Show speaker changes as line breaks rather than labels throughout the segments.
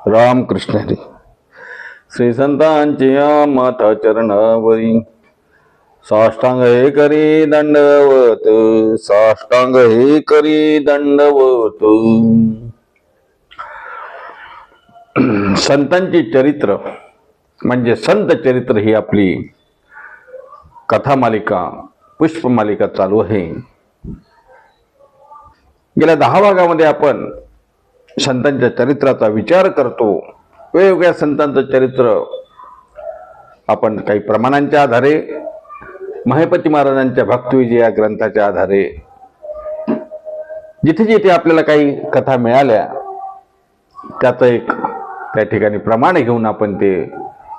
रामकृष्ण हरी. श्री संतांच्या माता चरणावरी साष्टांग हे करी दंडवत, साष्टांग हे करी दंडवत. संतांची चरित्र म्हणजे संत चरित्र ही आपली कथा मालिका, पुष्प मालिका चालू आहे. गेल्या 10 भागामध्ये आपण संतांच्या चरित्राचा विचार करतो. वेगवेगळ्या संतांचं चरित्र आपण काही प्रमाणांच्या आधारे, महेपती महाराजांच्या भक्तविजय या ग्रंथाच्या आधारे जिथे जिथे आपल्याला काही कथा मिळाल्या त्याचं एक त्या ठिकाणी प्रमाण घेऊन आपण ते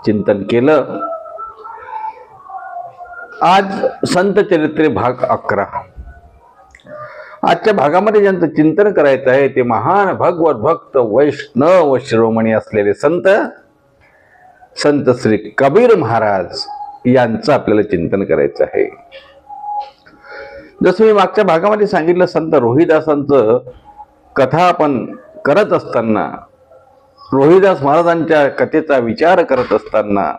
चिंतन केलं. आज संत चरित्रे भाग 11. आजच्या भागामध्ये ज्यांचं चिंतन करायचं आहे ते महान भगवत भक्त वैष्णव शिरोमणी असलेले संत संत श्री कबीर महाराज यांचं आपल्याला चिंतन करायचं आहे. जसं मी मागच्या भागामध्ये सांगितलं, संत रोहिदासांचं कथा आपण करत असताना, रोहिदास महाराजांच्या कथेचा विचार करत असताना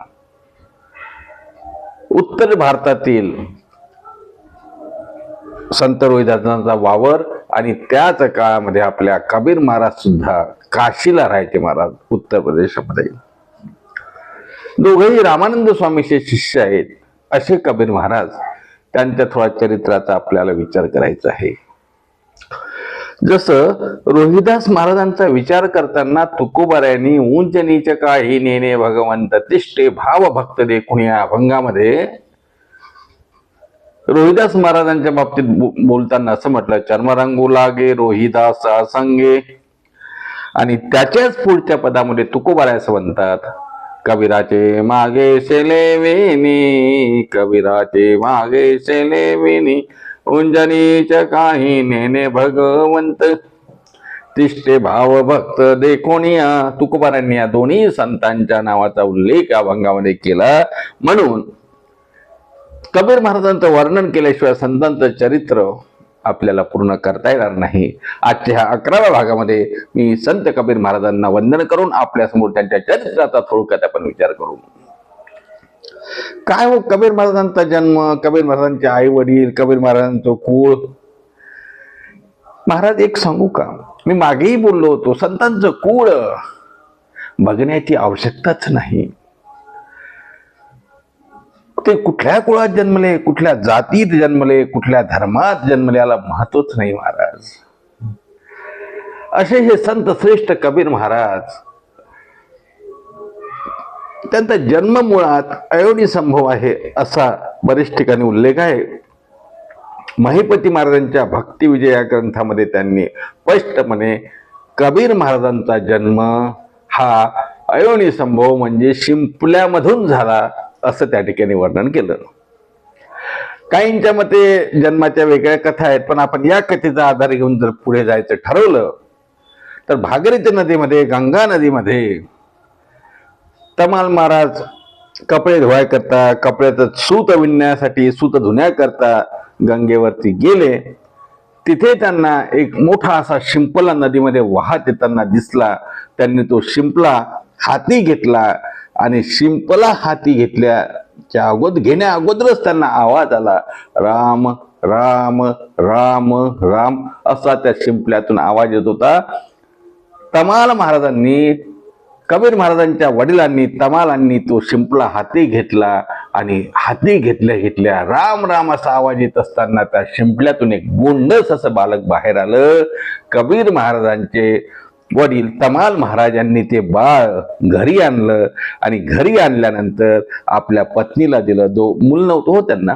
उत्तर भारतातील संत रोहिदासांचा वावर आणि त्याच काळामध्ये आपल्या कबीर महाराज सुद्धा काशीला राहायचे. महाराज उत्तर प्रदेशामध्ये. दोघेही रामानंद स्वामीचे शिष्य आहेत असे कबीर महाराज. त्यांच्या थोडा चरित्राचा आपल्याला विचार करायचा आहे. जसं रोहिदास महाराजांचा विचार करताना तुकोबारायांनी उंच नीच काही नेने भगवंत तिष्ठे भाव भक्त देखून या अभंगामध्ये रोहिदास महाराजांच्या बाबतीत बोलताना असं म्हटलं, चर्मरंगू लागे रोहिदास संगे. आणि त्याच्याच पुढच्या पदामध्ये तुकोबाराय असं म्हणतात, कबीराचे मागे शेले वेणी, कबीराचे मागे शेले वेणी, उंजनीच काही नेने भगवंत तिष्ठे भाव भक्त देखोनिया. तुकोबारांनी या दोन्ही संतांच्या नावाचा उल्लेख अभंगामध्ये केला. म्हणून कबीर महाराजांचं वर्णन केल्याशिवाय संतांचं चरित्र आपल्याला पूर्ण करता येणार नाही. आजच्या ह्या 11व्या भागामध्ये मी संत कबीर महाराजांना वंदन करून आपल्या समोर त्यांच्या चरित्राचा थोडक्यात आपण विचार करू. काय हो कबीर महाराजांचा जन्म, कबीर महाराजांचे आई वडील, कबीर महाराजांचं कुळ. महाराज एक सांगू का, मी मागेही बोललो होतो, संतांचं कुळ बघण्याची आवश्यकताच नाही. ते कुठल्या कुळात जन्मले, कुठल्या जातीत जन्मले, कुठल्या धर्मात जन्मले याला महत्वच नाही महाराज. असे हे संत श्रेष्ठ कबीर महाराज. त्यांचा जन्म मुळात अयोनी संभव आहे असा बरेच ठिकाणी उल्लेख आहे. महेपती महाराजांच्या भक्तिविजय या ग्रंथामध्ये त्यांनी स्पष्टपणे कबीर महाराजांचा जन्म हा अयोनी संभव म्हणजे शिंपल्यामधून झाला असं त्या ठिकाणी वर्णन केलं. काहींच्या मते जन्माच्या वेगळ्या कथा आहेत, पण आपण या कथेचा आधार घेऊन जर पुढे जायचं ठरवलं तर भागीरथी नदीमध्ये, गंगा नदीमध्ये तमाल महाराज कपडे धुवायकरता, कपड्याचं सूत विणण्यासाठी, सूत धुण्याकरता गंगेवरती गेले. तिथे त्यांना एक मोठा असा शिंपला नदीमध्ये वाहत येताना दिसला. त्यांनी तो शिंपला हाती घेतला आणि शिंपला हाती घेतल्याच्या घेण्या अगोदरच त्यांना आवाज आला, राम राम राम राम असा त्या शिंपल्यातून आवाज येत होता. तमाल महाराजांनी, कबीर महाराजांच्या वडिलांनी, तमालांनी तो शिंपला हाती घेतला आणि हाती घेतल्या घेतल्या राम राम असा आवाज येत असताना त्या शिंपल्यातून एक गोंडस असं बालक बाहेर आलं. कबीर महाराजांचे वडील तमाल महाराजांनी ते बाळ घरी आणलं आणि घरी आणल्यानंतर आपल्या पत्नीला दिलं. मूल नव्हतं हो त्यांना.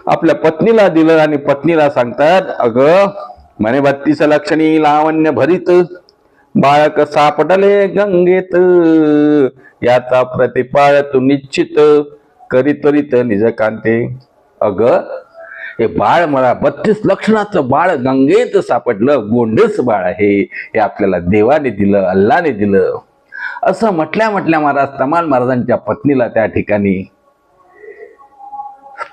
आपल्या पत्नीला दिलं आणि पत्नीला सांगतात, अगं म्हणे 32 लक्षणी लावण्य भरीत बाळक सापडले गंगेत, याचा प्रतिपाळ तू निश्चित करी त्वरित निज कांते. अगं हे बाळ मला 32 लक्षणाचं बाळ गंगेत सापडलं, गोंडस बाळ आहे, हे आपल्याला देवाने दिलं, अल्लाने दिलं असं म्हटल्या महाराज तमाल महाराजांच्या पत्नीला त्या ठिकाणी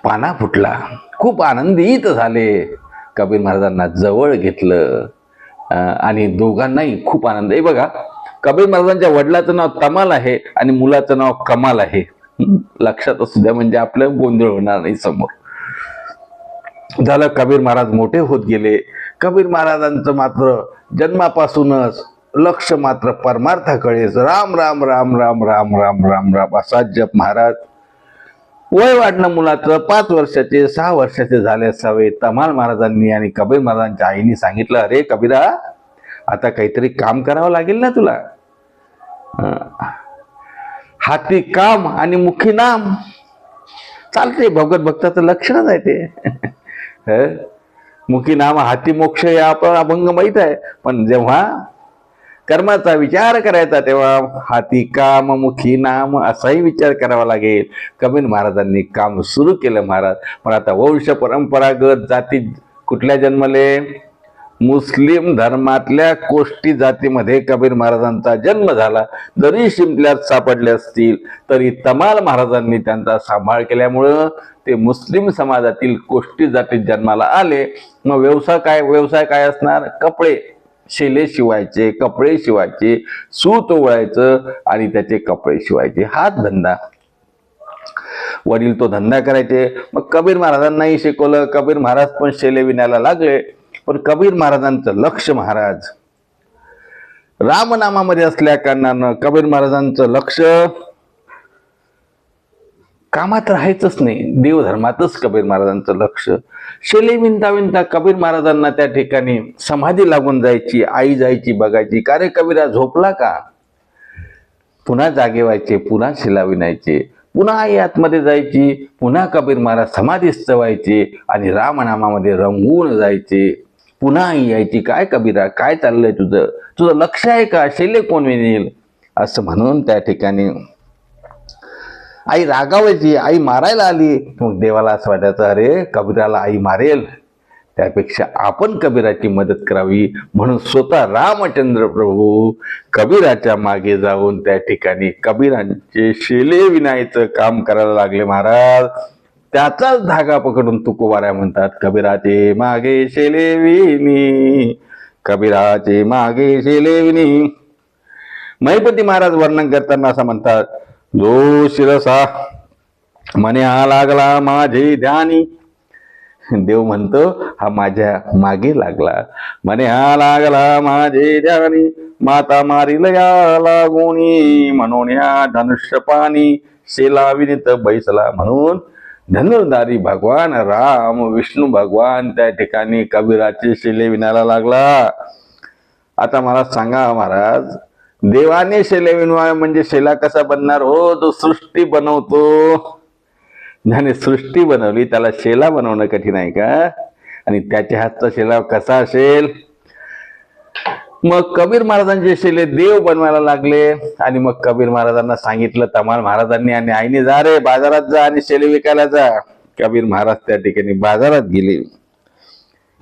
पाना फुटला. खूप आनंदित झाले. कबीर महाराजांना जवळ घेतलं आणि दोघांनाही खूप आनंद आहे. बघा, कबीर महाराजांच्या वडिलाचं नाव तमाल आहे आणि मुलाचं नाव कमाल आहे. लक्षात असू द्या, म्हणजे आपलं गोंधळ होणार नाही समोर. झालं, कबीर महाराज मोठे होत गेले. कबीर महाराजांचं मात्र जन्मापासूनच लक्ष मात्र परमार्थाकडेच. राम राम राम राम राम राम राम राम असा जप महाराज. वय वाढणं मुलाचं 5 वर्षाचे 6 वर्षाचे झाले असावे. तमाल महाराजांनी आणि कबीर महाराजांच्या आईने सांगितलं, अरे कबीरा, आता काहीतरी काम करावं लागेल ना तुला. हाती काम आणि मुखी नाम चालते, भगवत भक्ताचं लक्षणच आहे ते. मुखी नाम हाती मोक्ष या आपण अभंग माहित आहे, पण जेव्हा कर्माचा विचार करायचा तेव्हा हाती काम मुखी नाम असाही विचार करावा लागेल. कबीर महाराजांनी काम सुरू केलं महाराज. पण आता वंश परंपरागत जाती कुठल्या जन्मले? मुस्लिम धर्मातल्या कोष्टी जातीमध्ये कबीर महाराजांचा जन्म झाला. जरी शिंपल्यात सापडले असतील तरी तमाल महाराजांनी त्यांचा सांभाळ केल्यामुळं ते मुस्लिम समाजातील कोष्टी जातीत जन्माला आले. मग व्यवसाय काय असणार? कपडे, शेले शिवायचे, कपडे शिवायचे, सूत ओवायचं आणि त्याचे कपडे शिवायचे, हाच धंदा. वडील तो धंदा करायचे. मग कबीर महाराजांनाही शिकवलं. कबीर महाराज पण शेले विणायला लागले. पण कबीर महाराजांचं लक्ष महाराज रामनामामध्ये असल्या कारणानं कबीर महाराजांचं लक्ष कामात राहायचंच नाही, देवधर्मातच कबीर महाराजांचं लक्ष. शेले विणता विणता कबीर महाराजांना त्या ठिकाणी समाधी लागून जायची. आई जायची बघायची, का रे कबीरा झोपला का? पुन्हा जागे व्हायचे, पुन्हा शिला विणायचे, पुन्हा आई आतमध्ये जायची, पुन्हा कबीर महाराज समाधीस्थ व्हायचे आणि रामनामामध्ये रंगून जायचे. पुन्हा आई यायची, काय कबीरा, काय चाललंय तुझं लक्ष आहे का? शेले कोण विणेल? असं म्हणून त्या ठिकाणी आई रागावायची, आई मारायला आली. मग देवाला असं वाटायचं, अरे कबीराला आई मारेल, त्यापेक्षा आपण कबीराची मदत करावी. म्हणून स्वतः रामचंद्र प्रभू कबीराच्या मागे जाऊन त्या ठिकाणी कबीरांचे शेले विणायचं काम करायला लागले महाराज. त्याचाच धागा पकडून तुकोबाऱ्या म्हणतात, कबीराचे मागे शेले विणी, कबीराचे मागे शेले विणी. महिपती महाराज वर्णन करताना असं म्हणतात, जो शिरसा मने हा लागला माझे ध्यानी. देव म्हणतो, हा माझ्या मागे लागला. मने हा लागला माझे ध्यानी, माता मारील या लागोनी, म्हणून या धनुष्य पाणी शेला विनित बैसला. म्हणून धनुर्धारी भगवान राम विष्णू भगवान त्या ठिकाणी कबीराचे शेले विणायला लागला. आता मला सांगा महाराज, देवाने शेले विणवा म्हणजे शेला कसा बनणार हो? तो सृष्टी बनवतो. ज्याने सृष्टी बनवली त्याला शेला बनवणं कठीण आहे का? आणि त्याच्या हातचा शेला कसा असेल? मग कबीर महाराजांचे शेले देव बनवायला लागले. आणि मग कबीर महाराजांना सांगितलं तमाल महाराजांनी आणि आईने, जा रे बाजारात जा आणि शेले विकायला जा. कबीर महाराज त्या ठिकाणी बाजारात गेले.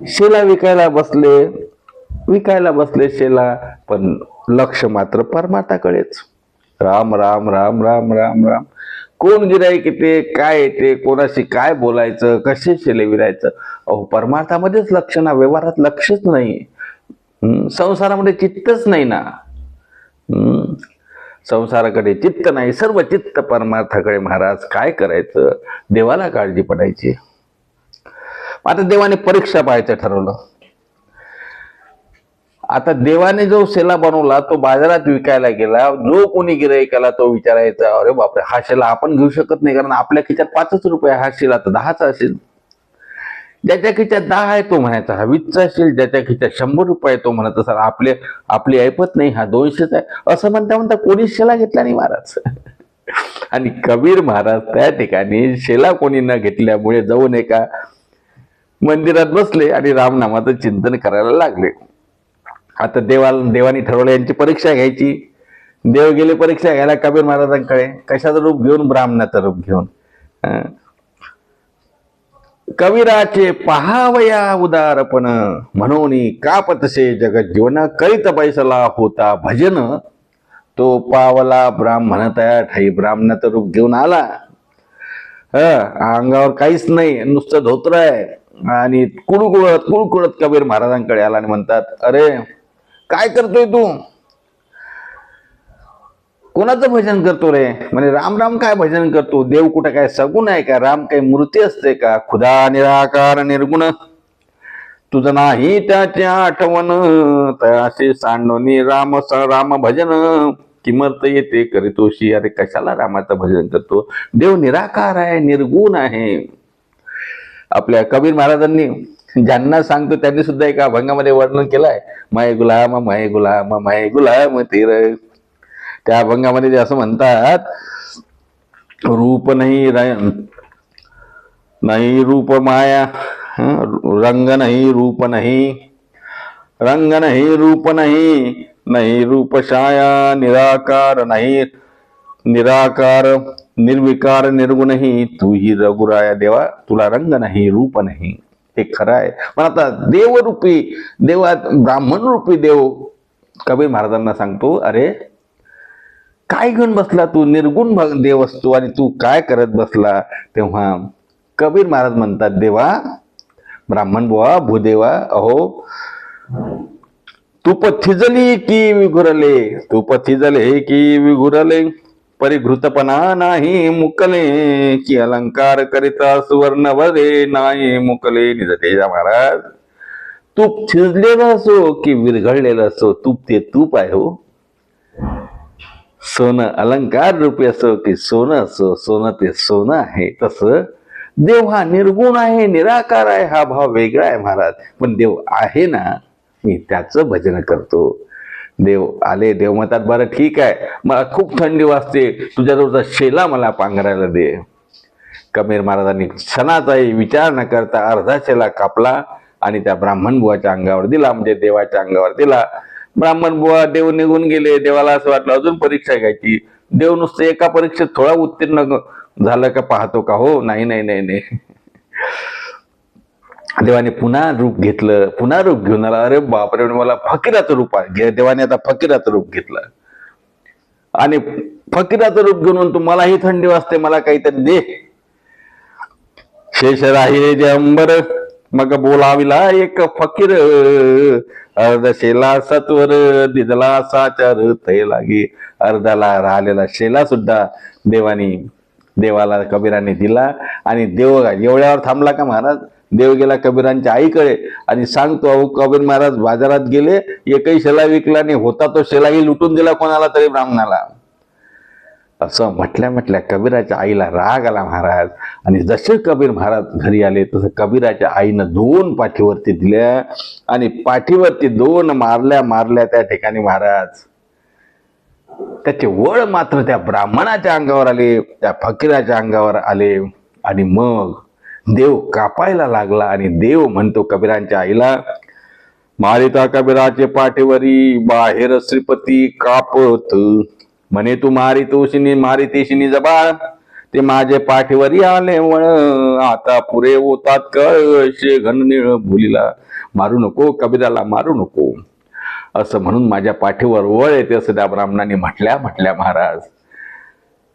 शेला विकायला बसले शेला, पण लक्ष मात्र परमार्थाकडेच. राम राम राम राम राम राम. कोण गिराईक येते, काय येते, कोणाशी काय बोलायचं, कसे शेले विरायचं, अहो परमार्थामध्येच लक्ष ना, व्यवहारात लक्षच नाही. संसारामध्ये चित्तच नाही ना. संसाराकडे चित्त नाही, सर्व चित्त परमार्थाकडे. महाराज काय करायचं? देवाला काळजी पडायची. आता देवाने परीक्षा पाहायचं ठरवलं. आता देवाने जो शेला बनवला तो बाजारात विकायला गेला. जो कोणी गिराईकाला तो विचारायचा, अरे बापरे, हा शेला आपण घेऊ शकत नाही, कारण आपल्या खिच्यात 5 रुपये, हा शेला तर 10चा असेल. ज्याच्या खिच्यात 10 आहे तो म्हणायचा हा 20चा असेल, ज्याच्या खिच्यात 100 रुपये तो म्हणत असाल आपली ऐपत नाही, हा 200चा आहे. असं म्हणता कोणीच शेला घेतला नाही महाराज. आणि कबीर महाराज त्या ठिकाणी शेला कोणी न घेतल्यामुळे जाऊन एका मंदिरात बसले आणि रामनामाचं चिंतन करायला लागले. आता देवानी ठरवलं यांची परीक्षा घ्यायची. देव गेले परीक्षा घ्यायला कबीर महाराजांकडे. कशाचं रूप घेऊन? ब्राह्मणाचं रूप घेऊन. कबीराचे पहावया उदारपण, म्हणून कापतसे जगत जीवन, करीत बैसला होता भजन, तो पावला ब्राह्मण तया ठाई. ब्राह्मणाचं रूप घेऊन आला. अंगावर काहीच नाही, नुसतं धोतर आहे. आणि कुळकुळत कबीर महाराजांकडे आला आणि म्हणतात, अरे काय करतोय तू? कोणाचं भजन करतो रे? म्हणे राम राम काय भजन करतो? देव कुठं काय सगुण आहे का? राम काही मूर्ती असते का? खुदा निराकार निर्गुण, तुझं नाही त्याची आठवण, तयाशी सांडोनी राम राम भजन, किमर्थ येते करीतोशी. अरे कशाला रामाचं भजन करतो? देव निराकार आहे, निर्गुण आहे. आपल्या कबीर महाराजांनी ज्यांना सांगतो त्यांनी सुद्धा एका अभंगामध्ये वर्णन केलंय, मय गुलाम मय गुलाम मय गुलाम तेर. त्या अभंगामध्ये ते असं म्हणतात, रूप नाही रूप माया, रंग नाही रूप नाही, रंग नाही रूप नाही, नाही रूप छाया, निराकार नाही निराकार निर्विकार निर्गुणही, तू ही रघुराया. देवा तुला रंग नाही रूप नाही, हे खरं आहे. पण आता देवरूपी देवात ब्राह्मण रूपी देव कबीर महाराजांना सांगतो, अरे काय घेऊन बसला तू? निर्गुण देव असतो आणि तू काय करत बसला? तेव्हा कबीर महाराज म्हणतात, देवा ब्राह्मण बुवा भूदेवा, अहो तूप थिजली की विघुरले, तूप थिजले की विघुरले, परिघृतपणा नाही मुकले, की अलंकार करिता सुवर्ण वरे नाही मुकले. निजतेजा महाराज, तूप थिजलेलं असो की विरघळलेलं असो, तूप ते तूप आहे हो. सोनं अलंकार रूपी असो की सोनं असो, सोनं ते सोनं आहे. तसं देव हा निर्गुण आहे, निराकार आहे, हा भाव वेगळा आहे महाराज. पण देव आहे ना, मी त्याचं भजन करतो. देव आले, देव म्हणतात, बरं ठीक आहे, मला खूप थंडी वाजते, तुझ्याजवळचा शेला मला पांघरायला दे. कबीर महाराजांनी क्षणाचाही विचार न करता अर्धा शेला कापला आणि त्या ब्राह्मण बुवाच्या अंगावर दिला, म्हणजे देवाच्या अंगावर दिला. ब्राह्मण बुवा देव निघून गेले. देवाला असं वाटलं अजून परीक्षा घ्यायची. देव नुसतं एका परीक्षेत थोडा उत्तीर्ण झालं का पाहतो का? हो, नाही नाही नाही नाही. देवाने पुन्हा रूप घेतलं, पुन्हा रूप घेऊन आला. अरे बापरे, मला फकीराचं रूप आहे. देवाने आता फकीराचं रूप घेतलं आणि फकीराचं रूप घेऊन, तुम्हालाही थंडी वाजते, मला काहीतरी दे. शेष राहिले जे अंबर, मग बोलाविला एक फकीर, अर्ध शेला सत्वर दिदला साचार तै लागे. अर्धाला राहिलेला शेला सुद्धा देवाला कबीराने दिला. आणि देव एवढ्यावर थांबला का महाराज? देव गेला कबीरांच्या आईकडे आणि सांगतो, अहो कबीर महाराज बाजारात गेले, एकही शेला विकला नाही, होता तो शेलाही लुटून दिला कोणाला तरी ब्राह्मणाला. असं म्हटल्या कबीराच्या आईला राग आला महाराज. आणि जसे कबीर महाराज घरी आले तसं कबीराच्या आईनं 2 पाठीवरती दिल्या आणि पाठीवरती 2 मारल्या त्या ठिकाणी महाराज. त्याचे वळ मात्र त्या ब्राह्मणाच्या अंगावर आले, त्या फकीराच्या अंगावर आले. आणि मग देव कापायला लागला आणि देव म्हणतो कबीरांच्या आईला, मारिता कबीराचे पाठीवरी बाहेर श्रीपती कापत, म्हणे तू मारितेशिनी जबाळ, ते माझे पाठीवरी आले वळ, आता पुरे होतात कळशे घननिळ भुलीला. मारू नको कबीराला, मारू नको, असं म्हणून माझ्या पाठीवर वळ येते, असं त्या ब्राह्मणाने म्हटल्या महाराज.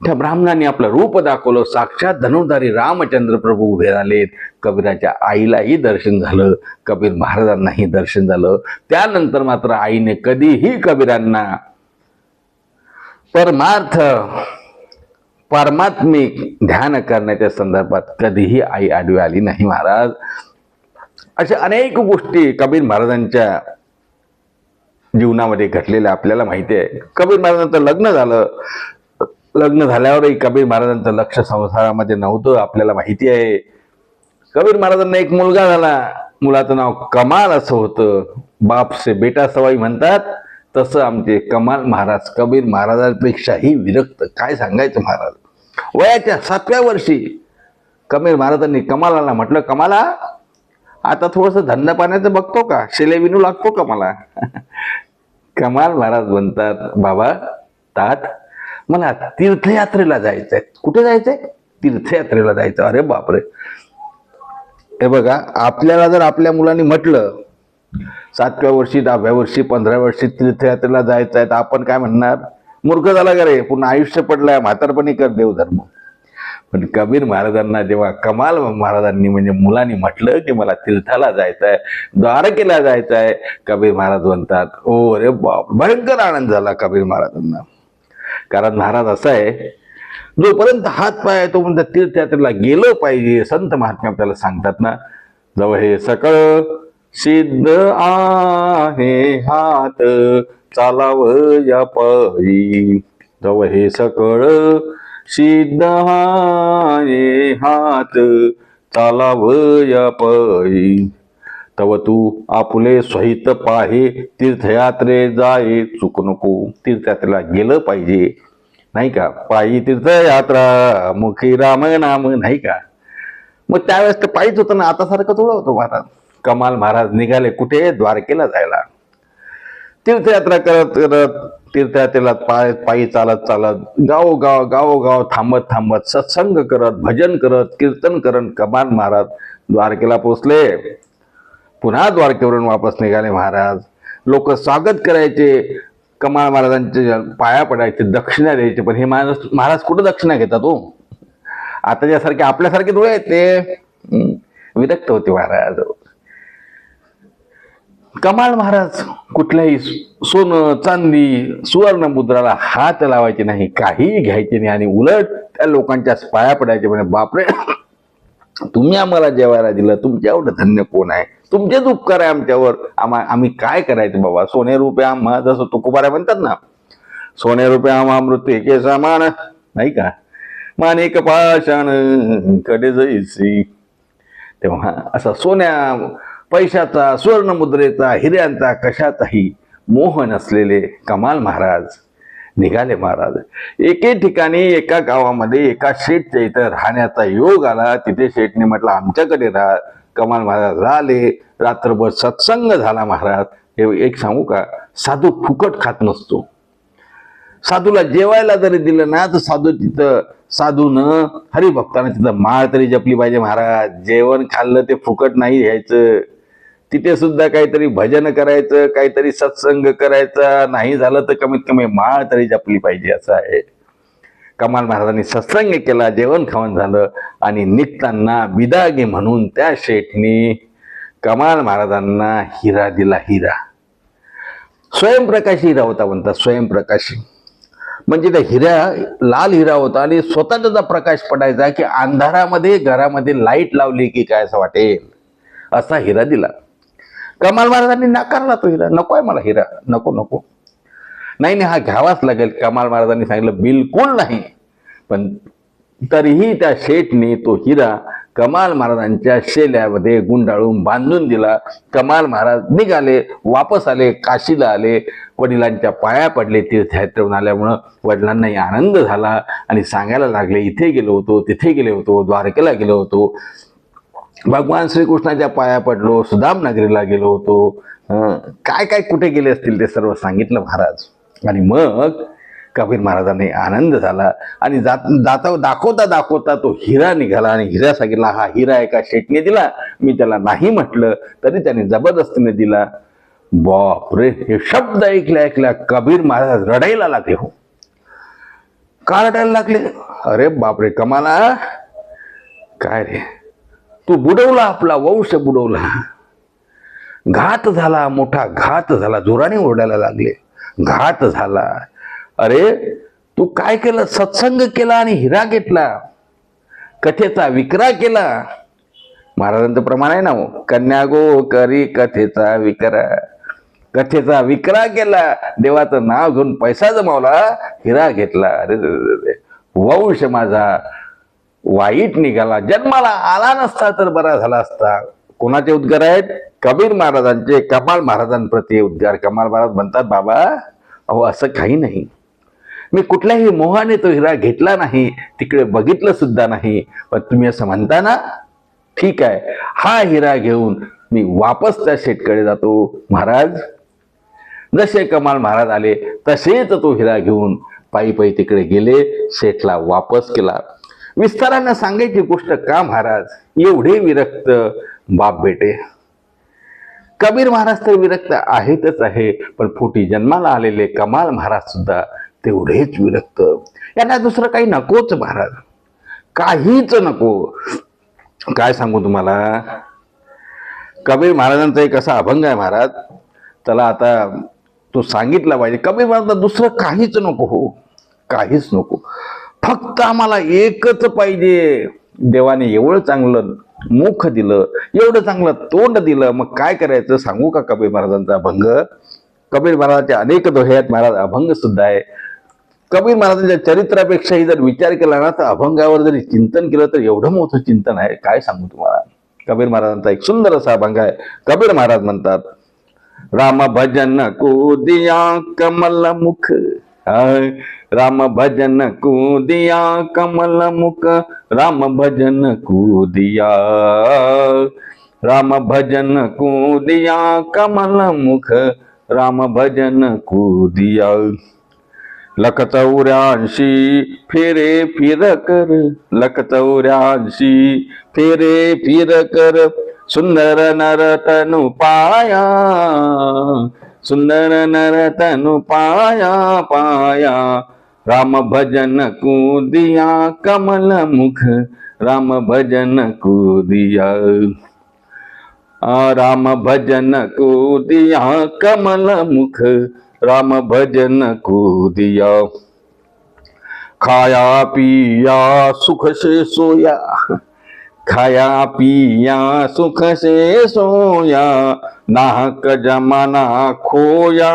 त्या ब्राह्मणाने आपलं रूप दाखवलं. साक्षात धनुर्धारी रामचंद्र प्रभू उभे राहिलेत. कबीराच्या आईलाही दर्शन झालं, कबीर महाराजांनाही दर्शन झालं. त्यानंतर मात्र आईने कधीही कबीरांना परमात्मिक ध्यान करण्याच्या संदर्भात कधीही आई आडवी आली नाही महाराज. अशा अनेक गोष्टी कबीर महाराजांच्या जीवनामध्ये घडलेल्या आपल्याला माहिती आहे. कबीर महाराजांचं लग्न झालं. लग्न झाल्यावरही कबीर महाराजांचं लक्ष संसारामध्ये नव्हतं, आपल्याला माहिती आहे. कबीर महाराजांना एक मुलगा झाला. मुलाचं नाव कमाल असं होतं. बाप से बेटा सवाई म्हणतात, तसं आमचे कमाल महाराज कबीर महाराजांपेक्षाही विरक्त. काय सांगायचं महाराज. वयाच्या 7व्या वर्षी कबीर महाराजांनी कमालाला म्हटलं, कमाला आता थोडस धंदा पाण्याचं बघतो का? शेले विनू लागतो का मला? कमाल महाराज म्हणतात, बाबा तात मला तीर्थयात्रेला जायचंय. कुठे जायचंय? तीर्थयात्रेला जायचं. अरे बापरे. हे बघा, आपल्याला जर आपल्या मुलांनी म्हटलं 7व्या वर्षी 10व्या वर्षी 15व्या वर्षी तीर्थयात्रेला जायचं आहे, तर आपण काय म्हणणार? मूर्ख झाला का रे, पुन्हा आयुष्य पडलंय, म्हातारपणी कर देवधर्म. पण कबीर महाराजांना जेव्हा कमाल महाराजांनी म्हणजे मुलांनी म्हटलं की मला तीर्थाला जायचं आहे, द्वारकेला जायचं आहे, कबीर महाराज म्हणतात, ओ रे बाप, भयंकर आनंद झाला कबीर महाराजांना. कारण महाराज असा आहे, जोपर्यंत हात पाय आहे तोपर्यंत तीर्थयात्रेला गेलं पाहिजे. संत महात्मे आपल्याला सांगतात ना, जव हे सकळ सिद्ध आहे हात चालावया पायी, जव हे सकळ सिद्ध आहे हात चालावया पायी, तव तू आपुले सहित पाहे तीर्थयात्रे जाये चुक नको. तीर्थयात्रेला गेलं पाहिजे नाही का, पायी तीर्थयात्रा मुखी राम नाम नाही का. मग त्यावेळेस तर पायीच होतं ना, आता सारखं थोडं होतं महाराज. कमाल महाराज निघाले कुठे, द्वारकेला जायला. तीर्थयात्रा करत करत तीर्थयात्रेला पायी चालत चालत गावोगाव थांबत थांबत सत्संग करत भजन करत कीर्तन करत कमाल महाराज द्वारकेला पोचले. पुन्हा द्वारकेवरून वापस निघाले महाराज. लोक स्वागत करायचे, कमाल महाराजांचे पाया पडायचे, दक्षिणा द्यायचे. पण हे महाराज कुठं दक्षिणा घेतात हो. आता ज्यासारखे आपल्यासारखे डोळे आहेत ते विरक्त होते महाराज. कमाल महाराज कुठल्याही सोनं चांदी सुवर्ण मुद्राला हात लावायचे नाही, काही घ्यायचे नाही. आणि उलट त्या लोकांच्या पाया पडायचे. म्हणजे बापरे, तुम्ही आम्हाला जेवायला दिलं, तुमच्या एवढं धन्य कोण आहे, तुमचेच उपकार आहे आमच्यावर, आम्ही काय करायचं बाबा. सोने रुपये आम्हा, जसं तुकोबारा म्हणतात ना, सोने रुपये आम्हा मृत्यू के समान नाही का, माणिक पाषाण कडे जैसी. तेव्हा असा सोन्या पैशाचा सुवर्ण मुद्रेचा हिऱ्यांचा कशाचाही मोह नसलेले कमाल महाराज निघाले. महाराज एके ठिकाणी एका गावामध्ये एका शेठच्या इथं राहण्याचा योग आला. तिथे शेठने म्हटलं आमच्याकडे राहा. कमाल महाराज राहिले. रात्रभर सत्संग झाला. महाराज हे एक सांगू का, साधू फुकट खात नसतो. साधूला जेवायला जरी दिलं ना तर साधूनं हरिभक्तानं तिथं माळ तरी जपली पाहिजे. महाराज जेवण खाल्लं ते फुकट नाही घ्यायचं. तिथे सुद्धा काहीतरी भजन करायचं, काहीतरी सत्संग करायचा. नाही झालं तर कमीत कमी माळ तरी जपली पाहिजे असं आहे. कमाल महाराजांनी सत्संग केला, जेवण खावण झालं आणि निघताना बिदागी म्हणून त्या शेठनी कमाल महाराजांना हिरा दिला. हिरा स्वयंप्रकाशी हिरा होता म्हणतात. स्वयंप्रकाशी म्हणजे त्या हिरा लाल हिरा होता आणि स्वतः त्याचा प्रकाश पडायचा की अंधारामध्ये घरामध्ये लाईट लावली की काय असं वाटेल, असा हिरा दिला. कमाल महाराजांनी नाकारला तो हिरा. नको आहे मला हिरा, नको नको, नाही हा घ्यावाच लागेल. कमाल महाराजांनी सांगितलं बिलकुल नाही. पण तरीही त्या शेठने तो हिरा कमाल महाराजांच्या शेल्यामध्ये गुंडाळून बांधून दिला. कमाल महाराज निघाले, वापस आले, काशीला आले, वडिलांच्या पाया पडले. तीर्थयात्रेहून आल्यामुळं वडिलांनाही आनंद झाला आणि सांगायला लागले इथे गेलो होतो, तिथे गेलो होतो, द्वारकेला गेलो होतो, भगवान श्रीकृष्णाच्या पाया पडलो, सुदाम नगरीला गेलो होतो, काय काय कुठे गेले असतील ते सर्व सांगितलं महाराज. आणि मग कबीर महाराजांनी आनंद झाला आणि दाखवता दाखवता तो हिरा निघाला आणि हिरा सांगितला हा हिरा एका शेठने दिला. मी त्याला नाही म्हटलं तरी त्याने जबरदस्तीने दिला. बापरे, हे शब्द ऐकल्या कबीर महाराज रडायला लागले. हो, का रडायला लागले? अरे बापरे कमाला, काय रे तू बुडवला, आपला वंश बुडवला, घात झाला, मोठा घात झाला. जोराने ओरडायला लागले, घात झाला. अरे तू काय केलं? सत्संग केला आणि हिरा घेतला, कथेचा विक्रा केला. महाराजांचं प्रमाण आहे ना, कन्या गो करी कथेचा विक्रा. कथेचा विक्रा केला, देवाचं नाव घेऊन पैसा जमावला, हिरा घेतला. अरे वंश माझा वाईट निघाला, जन्माला आला नसता तर बरा झाला असता. कोणाचे उद्गार आहेत? कबीर महाराजांचे, कमाल महाराजांप्रती उद्गार. कमाल महाराज म्हणतात बाबा अहो असं काही नाही, मी कुठल्याही मोहाने तो हिरा घेतला नाही, तिकडे बघितलं सुद्धा नाही. पण तुम्ही असं म्हणता ना, ठीक आहे, हा हिरा घेऊन मी वापस त्या शेठकडे जातो. महाराज जसे कमाल महाराज आले तसेच तो हिरा घेऊन पायी पायी तिकडे गेले, शेठला वापस केला. विस्तारानं सांगायची गोष्ट का महाराज एवढे विरक्त बाप बेटे? कबीर महाराज तर विरक्त आहेतच आहे, पण पोटी जन्माला आलेले कमाल महाराज सुद्धा तेवढेच विरक्त. यांना दुसरं काही नकोच महाराज, काहीच नको. काय सांगू तुम्हाला, कबीर महाराजांचा एक असा अभंग आहे महाराज, त्याला आता तो सांगितला पाहिजे. कबीर महाराजांना दुसरं काहीच नको हो. काहीच नको, फक्त आम्हाला एकच पाहिजे. देवाने एवढं चांगलं मुख दिलं, एवढं चांगलं तोंड दिलं, मग काय करायचं सांगू का कबीर महाराजांचा अभंग. कबीर महाराजांचे अनेक दोहे आहेत, महाराज अभंग सुद्धा आहे. कबीर महाराजांच्या चरित्रापेक्षाही जर विचार केला ना, तर अभंगावर जरी चिंतन केलं तर एवढं मोठं चिंतन आहे, काय सांगू तुम्हाला. कबीर महाराजांचा एक सुंदर असा अभंग आहे. कबीर महाराज म्हणतात, राम भजन को दिया कमल मुख, राम भजन को दिया कमल मुख, राम भजन को दिया, राम भजन को दिया कमल मुख, राम भजन को दिया. लख 84 फेरे फिर कर, लख 84 फेरे फिर कर, सुंदर नर तनु पाया, सुंदर नर तनु पाया पाया, राम भजन को दिया कमल मुख, राम भजन को दिया, राम भजन को दिया कमल मुख, राम भजन को दिया. खाया पिया सुख से सोया, खाया पिया सुख से सोया, नाहक जमाना खोया,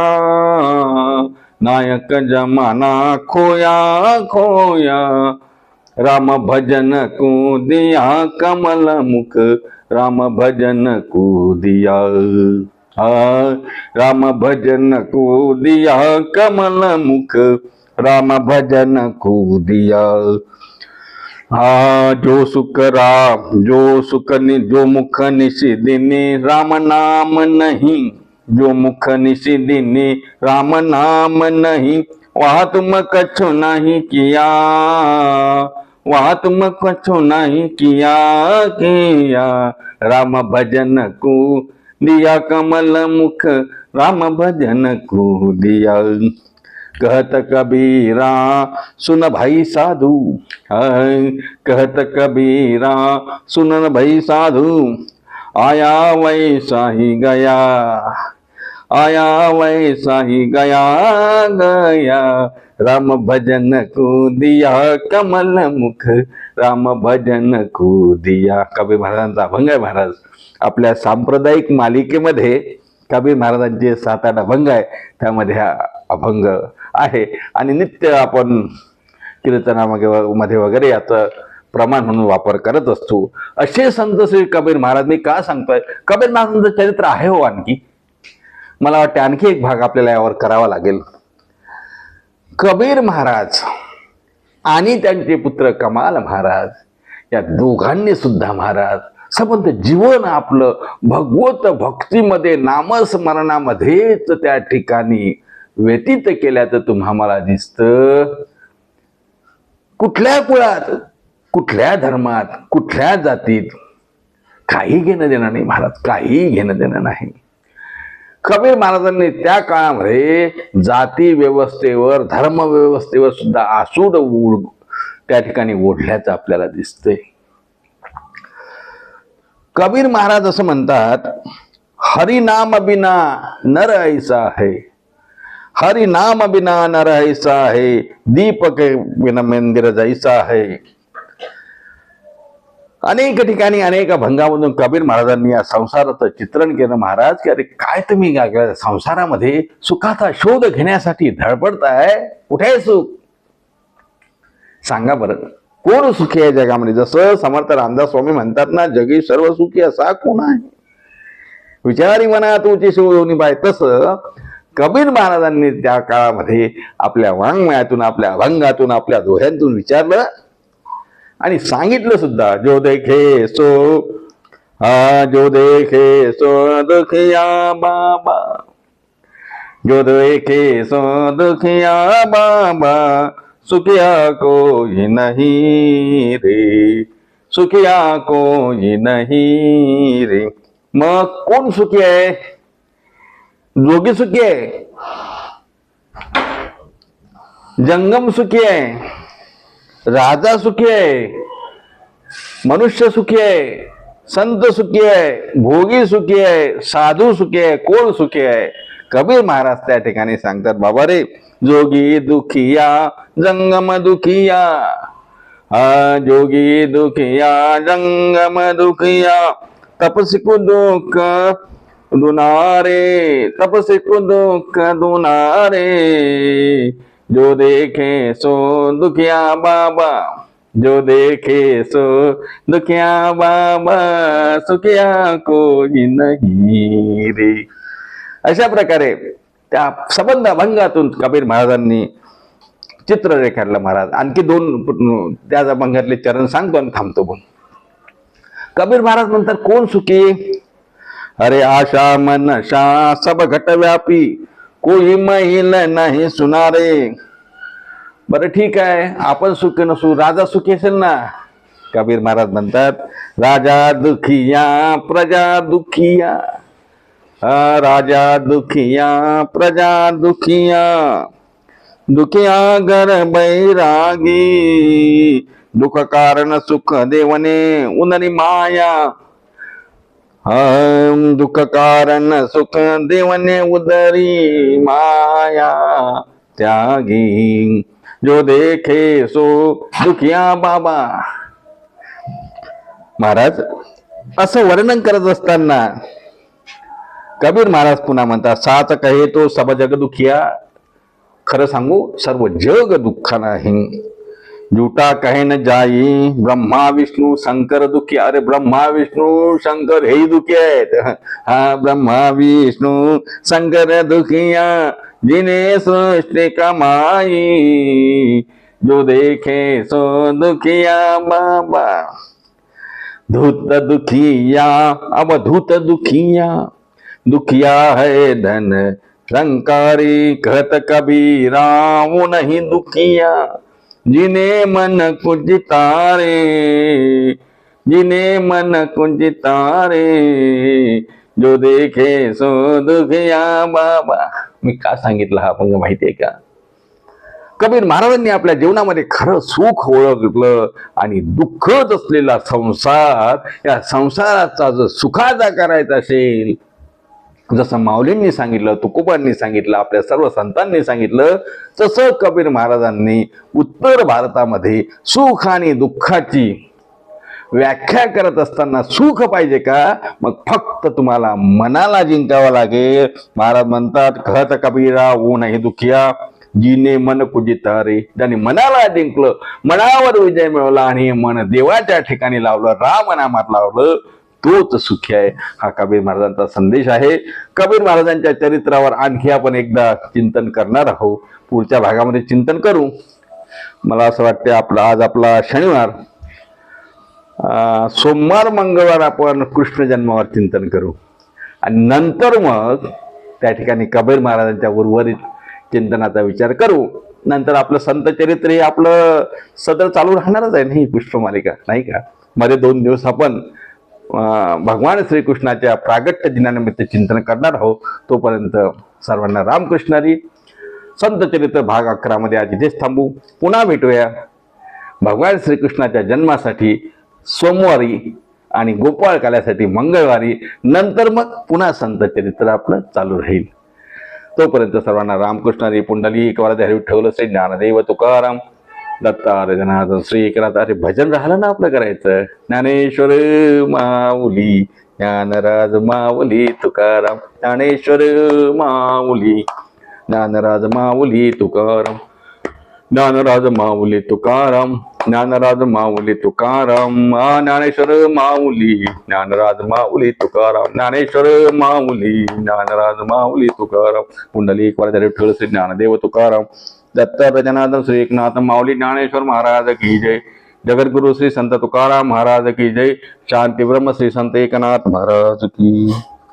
नायक जमाना खोया खोया, राम भजन को दिया कमल मुख, राम भजन को दिया, राम भजन को दिया कमल मुख, राम भजन को दिया. जो सुख राम, जो सुख जो मुख निशिदिनी राम नाम नहीं, जो मुख निशिदिनी राम नाम नहीं, वहाँ तुम कछु नहीं किया, वहाँ तुम कछु नहीं किया किया, राम भजन को दिया कमल मुख, राम भजन को दिया. कहत कबीरा सुन भाई साधु, कहत कबीरा सुन भाई साधु, आया वैसा ही गया, आया वैसा ही गया गया, राम भजन को दिया कमल मुख, राम भजन को दिया. कबीर महाराजांचा अभंग आहे. महाराज आपल्या सांप्रदायिक मालिकेमध्ये कबीर महाराजांचे 7-8 अभंग आहे, त्यामध्ये हा अभंग आहे. आणि नित्य आपण कीर्तनामध्ये वगैरे याचं प्रमाण म्हणून वापर करत असतो. असे संत श्री कबीर महाराज. मी का सांगतोय, कबीर महाराजांचं चरित्र आहे हो आणखी. मला वाटतं आणखी एक भाग आपल्याला यावर करावा लागेल. कबीर महाराज आणि त्यांचे पुत्र कमाल महाराज या दोघांनी सुद्धा महाराज संबंध जीवन आपलं भगवत भक्तीमध्ये नामस्मरणामध्येच त्या ठिकाणी व्यतीत केल्याचं तुम्हाला दिसतं. कुठल्या कुळात, कुठल्या धर्मात, कुठल्या जातीत काही घेणं देणं नाही महाराज, काही घेणं देणं नाही. कबीर महाराजांनी त्या काळामध्ये जाती व्यवस्थेवर, धर्म व्यवस्थेवर सुद्धा आसूड त्या ठिकाणी ओढल्याचं आपल्याला दिसतंय. कबीर महाराज असं म्हणतात, हरि नाम बिना नर ऐसा है, हरि नाम बिना नर ऐसा है, दीपक बिना मंदिर जैसा है. अनेक ठिकाणी अनेक अभंगामधून कबीर महाराजांनी या संसाराचं चित्रण केलं. महाराज की अरे काय तुम्ही संसारामध्ये सुखाचा शोध घेण्यासाठी धडपडताय, कुठे आहे सुख सांगा बरं. कोण सुखी आहे जगामध्ये? जसं समर्थ रामदास स्वामी म्हणतात ना, जगी सर्व सुखी असा कोण आहे, विचारी मना तुझी शिवयोनी बाय. तसं कबीर महाराजांनी त्या काळामध्ये आपल्या वाङ्मयातून, आपल्या अभंगातून, आपल्या दोह्यांतून विचारलं आणि सांगितलं सुद्धा. जो देखे सो जो देखे सो दुखिया बाबा, जो देखे सो दुखिया बाबा, सुखिया कोई नहीं रे, सुखिया कोई नहीं रे. मग कोण सुखी आहे? जोगी सुखी आहे, जंगम सुखी आहे, राजा सुखी आहे, मनुष्य सुखी आहे, संत सुखी आहे, भोगी सुखी आहे, साधू सुखी आहे. कोण सुखी आहे? कबीर महाराज त्या ठिकाणी सांगतात, बाबा रे, जोगी दुखिया जंगम दुखिया, हा जोगी दुखिया जंगम दुखिया, तपसी को दुख दुनारे, तपसी को दुख दुनारे, जो देखे सो दुखिया बाबा, जो देखे सो दुखिया बाबा, सुखिया कोई नहीं रे. अशा प्रकारे त्या संबंध अभंगातून कबीर महाराजांनी चित्र रेखाटलं. महाराज आणखी दोन त्या अभंगातले चरण सांगतो आणि थांबतो पण. कबीर महाराज म्हणतात, कोण सुखी? अरे आशा मन शा सब घट व्यापी, कोई महिल नाही सुनारे. बरं ठीक आहे, आपण सुखी नसू, राजा सुखी असेल ना. कबीर महाराज म्हणतात, राजा दुखिया प्रजा दुखिया, राजा दुखिया प्रजा दुखिया, दुखिया घर बैरागी, दुख कारण सुख देवने उनरी माया, दुख कारण सुख देवने उदरी माया, त्यागी जो देखे सो दुखिया बाबा. महाराज असं वर्णन करत असताना कबीर महाराज पुन्हा म्हणतात, साच कहे तो सब जग दुखिया, खरं सांगू सर्व जग दुःखानं आहे. झूठा कहे न जाई, ब्रह्मा विष्णू शंकर दुखी. अरे ब्रह्मा विष्णू शंकर हेही दुखी आहेत. हा ब्रह्मा विष्णू शंकर दुखिया, जिने सृष्टि कमाई, जो देखे सो दुखिया बाबा. धूत दुखिया अवधूत दुखिया, दुखिया है धन रंकारी, कहत कबीरा वो नहीं दुखिया, जिने मन कुंजितारे, जिने मन कुंजितारे, जो देखे सो दुखिया बाबा. मी का सांगितलं हा अभंग माहितीये का? कबीर महाराजांनी आपल्या जीवनामध्ये खरं सुख ओळखलं आणि दुःखच असलेला संसार, या संसाराचा जर सुखाचा करायचा असेल, जसं माऊलींनी सांगितलं, तुकोबांनी सांगितलं, आपल्या सर्व संतांनी सांगितलं, तसं कबीर महाराजांनी उत्तर भारतामध्ये सुख आणि दुःखाची व्याख्या करत असताना, सुख पाहिजे का? मग फक्त तुम्हाला मनाला जिंकावं लागेल. महाराज म्हणतात, कहत कबीरा वो नाही दुखिया, जिने मन कुजितारे. ज्याने मनाला जिंकलं, मनावर विजय मिळवला आणि मन देवाच्या ठिकाणी लावलं, रामनामात लावलं, तोच सुखी आहे. हा कबीर महाराजांचा संदेश आहे. कबीर महाराजांच्या चरित्रावर आणखी आपण एकदा चिंतन करणार आहोत. पुढच्या भागामध्ये चिंतन करू. मला असं वाटतं आज आपला शनिवार, सोमवार मंगळवार आपण कृष्ण जन्मावर चिंतन करू आणि नंतर मग त्या ठिकाणी कबीर महाराजांच्या उर्वरित चिंतनाचा विचार करू. नंतर आपलं संत चरित्र हे आपलं सदर चालू राहणारच आहे, नाही पुष्पमालिका, नाही का? मध्ये 2 दिवस आपण भगवान श्रीकृष्णाच्या प्रागट्य दिनानिमित्त चिंतन करणार आहोत. तोपर्यंत सर्वांना रामकृष्ण हरी. संत चरित्र भाग 11 मध्ये आज इथेच थांबू. पुन्हा भेटूया भगवान श्रीकृष्णाच्या जन्मासाठी सोमवारी आणि गोपाळ काल्यासाठी मंगळवारी. नंतर मग पुन्हा संत चरित्र आपलं चालू राहील. तोपर्यंत सर्वांना रामकृष्ण हरी. पुंडलिक वरद हरी विठ्ठल श्री ज्ञानदेव तुकाराम दत्तात्रय जनार्दन श्री एकनाथ. अरे भजन राहिलं ना आपलं करायचं. ज्ञानेश्वर माऊली ज्ञानराज माऊली तुकाराम, ज्ञानेश्वर माऊली ज्ञानराज माऊली तुकाराम, ज्ञानराज माऊली तुकाराम, ज्ञानराज माऊली तुकाराम. ज्ञानेश्वर माऊली ज्ञानराज माऊली तुकाराम, ज्ञानेश्वर माऊली ज्ञानराज माऊली तुकाराम. पुंडलिक वरद हरी विठ्ठल श्री ज्ञानदेव तुकाराम दत्तात्रय जनार्दन श्री एकनाथ माऊली ज्ञानेश्वर महाराज की जय. जगद्गुरु श्री संत तुकाराम महाराज की जय. शांती ब्रह्म श्री संत एकनाथ महाराज की.